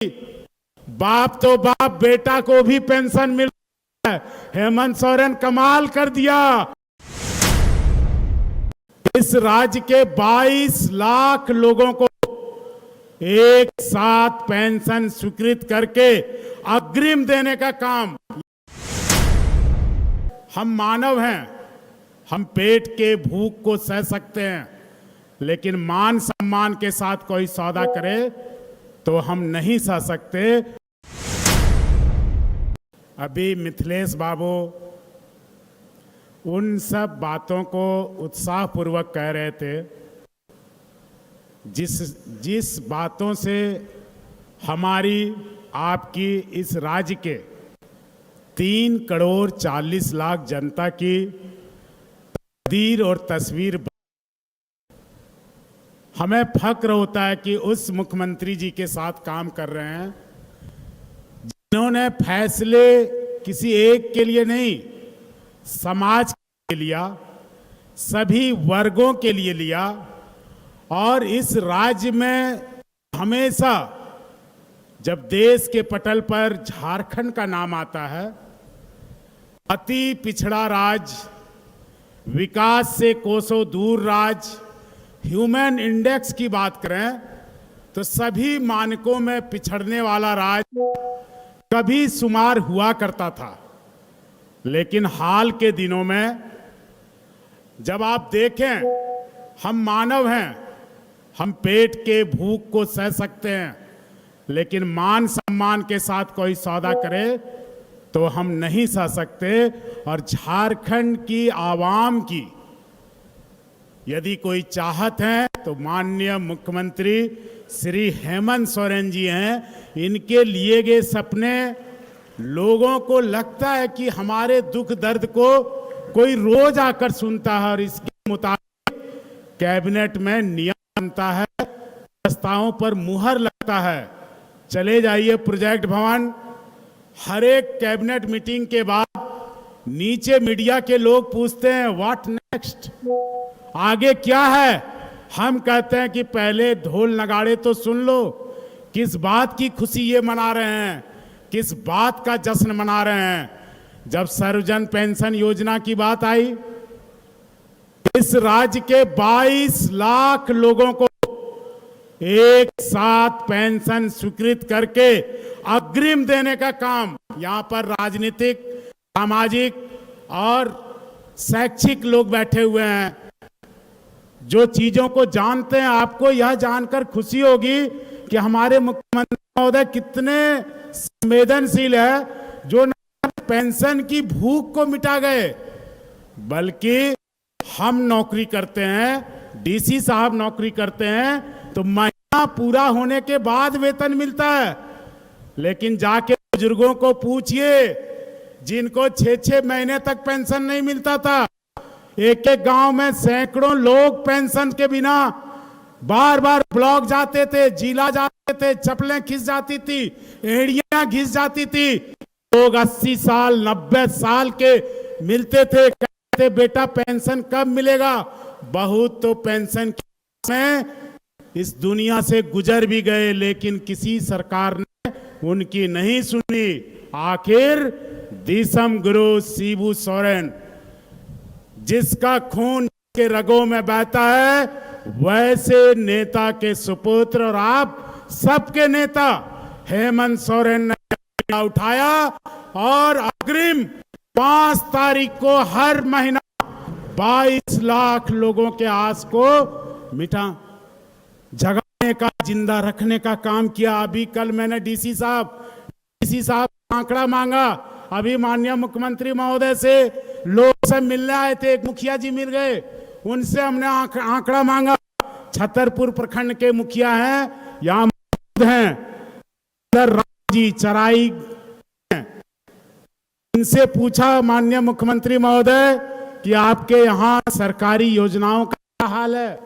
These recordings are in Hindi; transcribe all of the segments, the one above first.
बाप तो बाप, बेटा को भी पेंशन मिल रहा है। हेमंत सोरेन कमाल कर दिया। इस राज्य के 22 लाख लोगों को एक साथ पेंशन स्वीकृत करके अग्रिम देने का काम। हम मानव हैं, हम पेट के भूख को सह सकते हैं, लेकिन मान सम्मान के साथ कोई सौदा करे तो हम नहीं सह सकते। अभी मिथिलेश बाबू उन सब बातों को उत्साहपूर्वक कह रहे थे जिस बातों से हमारी आपकी इस राज्य के 3 करोड़ 40 लाख जनता की तकदीर और तस्वीर। हमें फक्र होता है कि उस मुख्यमंत्री जी के साथ काम कर रहे हैं जिन्होंने फैसले किसी एक के लिए नहीं, समाज के लिया, सभी वर्गों के लिए लिया। और इस राज्य में हमेशा जब देश के पटल पर झारखंड का नाम आता है, अति पिछड़ा राज्य, विकास से कोसों दूर राज्य, ह्यूमन इंडेक्स की बात करें तो सभी मानकों में पिछड़ने वाला राज्य कभी शुमार हुआ करता था। लेकिन हाल के दिनों में जब आप देखें, हम मानव हैं, हम पेट के भूख को सह सकते हैं, लेकिन मान सम्मान के साथ कोई सौदा करे तो हम नहीं सह सकते। और झारखंड की आवाम की यदि कोई चाहत है तो माननीय मुख्यमंत्री श्री हेमंत सोरेन जी हैं। इनके लिए गए सपने लोगों को लगता है कि हमारे दुख दर्द को कोई रोज आकर सुनता है और इसके मुताबिक कैबिनेट में नियम बनता है, प्रस्तावों पर मुहर लगता है। चले जाइए प्रोजेक्ट भवन, हर एक कैबिनेट मीटिंग के बाद नीचे मीडिया के लोग पूछते हैं व्हाट नेक्स्ट, आगे क्या है। हम कहते हैं कि पहले ढोल नगाड़े तो सुन लो, किस बात की खुशी ये मना रहे हैं, किस बात का जश्न मना रहे हैं। जब सर्वजन पेंशन योजना की बात आई, इस राज्य के 22 लाख लोगों को एक साथ पेंशन स्वीकृत करके अग्रिम देने का काम, यहां पर राजनीतिक, सामाजिक और शैक्षिक लोग बैठे हुए हैं जो चीजों को जानते हैं। आपको यह जानकर खुशी होगी कि हमारे मुख्यमंत्री महोदय कितने संवेदनशील है, जो न पेंशन की भूख को मिटा गए, बल्कि हम नौकरी करते हैं, डीसी साहब नौकरी करते हैं तो महीना पूरा होने के बाद वेतन मिलता है। लेकिन जाके बुजुर्गों को पूछिए जिनको 6-6 महीने तक पेंशन नहीं मिलता था। एक एक गांव में सैकड़ों लोग पेंशन के बिना बार बार ब्लॉक जाते थे, जिला जाते थे, चप्पलें खिंच जाती थी, एड़ियां घिस जाती थी। लोग 80 साल 90 साल के मिलते थे, कहते बेटा पेंशन कब मिलेगा। बहुत तो पेंशन में इस दुनिया से गुजर भी गए, लेकिन किसी सरकार ने उनकी नहीं सुनी। आखिर दिसम गुरु शिबू सोरेन, जिसका खून के रगों में बहता है, वैसे नेता के सुपुत्र और आप सबके नेता हेमंत सोरेन ने उठाया और अग्रिम 5 तारीख को हर महीना 22 लाख लोगों के आस को मिटा जगाने का, जिंदा रखने का काम किया। अभी कल मैंने डीसी साहब आंकड़ा मांगा। अभी माननीय मुख्यमंत्री महोदय से लोग सब मिलने आए थे, एक मुखिया जी मिल गए, उनसे हमने आंकड़ा मांगा। छतरपुर प्रखंड के मुखिया हैं, यहाँ मौजूद हैं, जी चराई, इनसे पूछा माननीय मुख्यमंत्री महोदय कि आपके यहाँ सरकारी योजनाओं का क्या हाल है,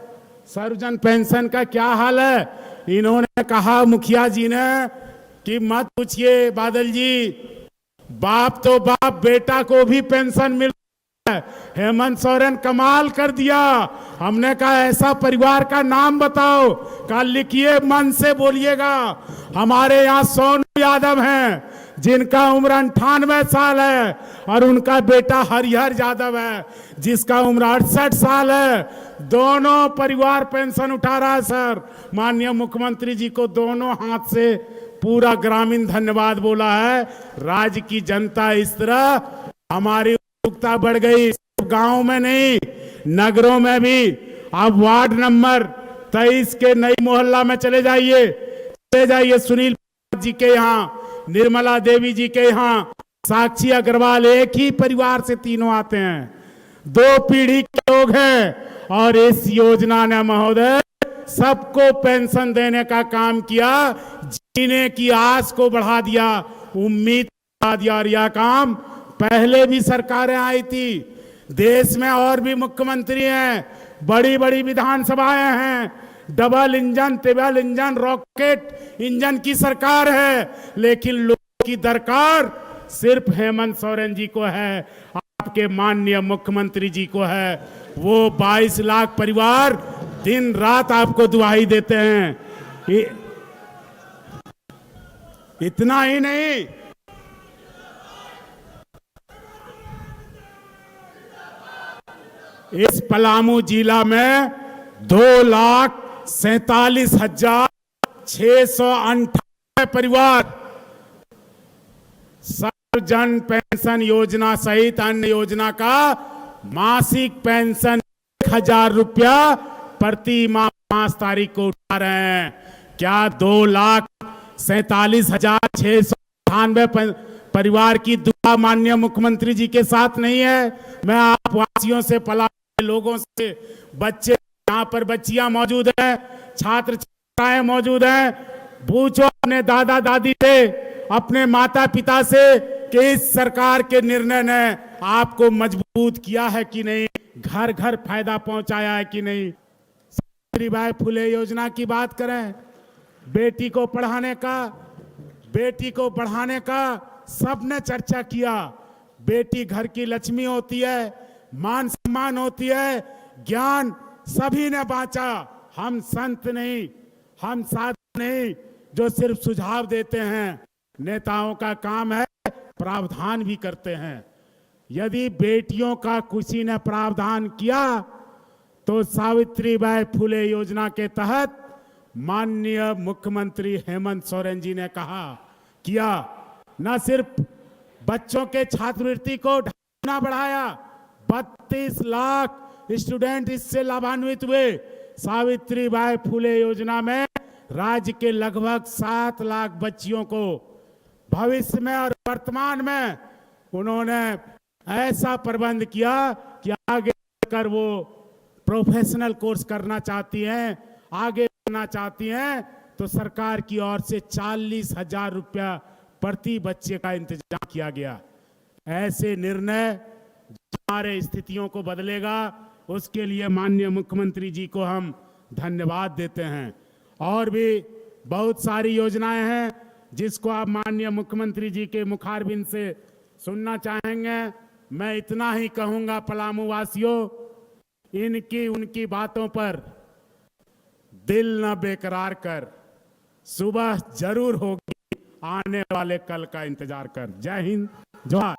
सर्वजन पेंशन का क्या हाल है। इन्होंने कहा मुखिया जी ने कि मत पूछिए बादल जी, बाप तो बाप, बेटा को भी पेंशन मिल रहा है। हेमंत सोरेन कमाल कर दिया। हमने कहा ऐसा परिवार का नाम बताओ, कहा लिखिए, मन से बोलिएगा। हमारे यहाँ सोनू यादव हैं जिनका उम्र 98 साल है और उनका बेटा हरिहर यादव है जिसका उम्र 68 साल है। दोनों परिवार पेंशन उठा रहा है सर। माननीय मुख्यमंत्री जी को दोनों हाथ से पूरा ग्रामीण धन्यवाद बोला है। राज्य की जनता इस तरह हमारी उत्सुकता बढ़ गई, गांव में नहीं नगरों में भी। अब वार्ड नंबर 23 के नई मोहल्ला में चले जाइए सुनील जी के यहाँ, निर्मला देवी जी के यहाँ, साक्षी अग्रवाल, एक ही परिवार से तीनों आते हैं, 2 पीढ़ी के लोग हैं। और इस योजना ने महोदय सबको पेंशन देने का काम किया, जीने की आस को बढ़ा दिया, उम्मीद बढ़ा दिया। और यह काम पहले भी सरकारें आई थी, देश में और भी मुख्यमंत्री हैं, बड़ी बड़ी विधानसभाएं हैं, double engine, triple engine, rocket engine की सरकार है, लेकिन लोगों की दरकार सिर्फ हेमंत सोरेन जी को है, आपके माननीय मुख्यमंत्री जी को है। वो 22 लाख परिवार दिन रात आपको दुआई देते हैं। इतना ही नहीं, इस पलामू जिला में 2,47,698 परिवार सर्वजन पेंशन योजना सहित अन्य योजना का मासिक पेंशन 1,000 रुपया प्रति माह 5 तारीख को उठा रहे हैं। क्या 2,47,698 परिवार की दुआ माननीय मुख्यमंत्री जी के साथ नहीं है? मैं आप वासियों से, पलामू लोगों से, बच्चे यहाँ पर बच्चियां मौजूद हैं, छात्र छात्राएं मौजूद हैं, पूछो अपने दादा दादी से, अपने माता पिता से कि इस सरकार के निर्णय ने आपको मजबूत किया है कि नहीं, घर घर फायदा पहुंचाया है कि नहीं। सावित्रीबाई फुले योजना की बात करें, बेटी को बढ़ाने का सबने चर्चा किया। बेटी घर की लक्ष्मी होती है, मान सम्मान होती है, ज्ञान सभी ने बांटा। हम संत नहीं, हम साधु नहीं जो सिर्फ सुझाव देते हैं। नेताओं का काम है प्रावधान भी करते हैं। यदि बेटियों का किसी ने प्रावधान किया तो सावित्रीबाई फुले योजना के तहत माननीय मुख्यमंत्री हेमंत सोरेन जी ने किया, न सिर्फ बच्चों के छात्रवृत्ति को ढाना बढ़ाया, 32 लाख स्टूडेंट इससे लाभान्वित हुए। सावित्रीबाई फुले योजना में राज्य के लगभग 7 लाख बच्चियों को भविष्य में और वर्तमान में उन्होंने ऐसा प्रबंध किया कि आगे कर वो प्रोफेशनल कोर्स करना चाहती हैं, आगे बढ़ना चाहती हैं, तो सरकार की ओर से 40,000 रुपया प्रति बच्चे का इंतजाम किया गया। ऐसे निर्णय हमारे स्थितियों को बदलेगा, उसके लिए माननीय मुख्यमंत्री जी को हम धन्यवाद देते हैं। और भी बहुत सारी योजनाएं हैं जिसको आप माननीय मुख्यमंत्री जी के मुखारबिंद से सुनना चाहेंगे। मैं इतना ही कहूंगा, पलामू वासियों, उनकी बातों पर दिल न बेकरार कर, सुबह जरूर होगी, आने वाले कल का इंतजार कर। जय हिंद, जोहार।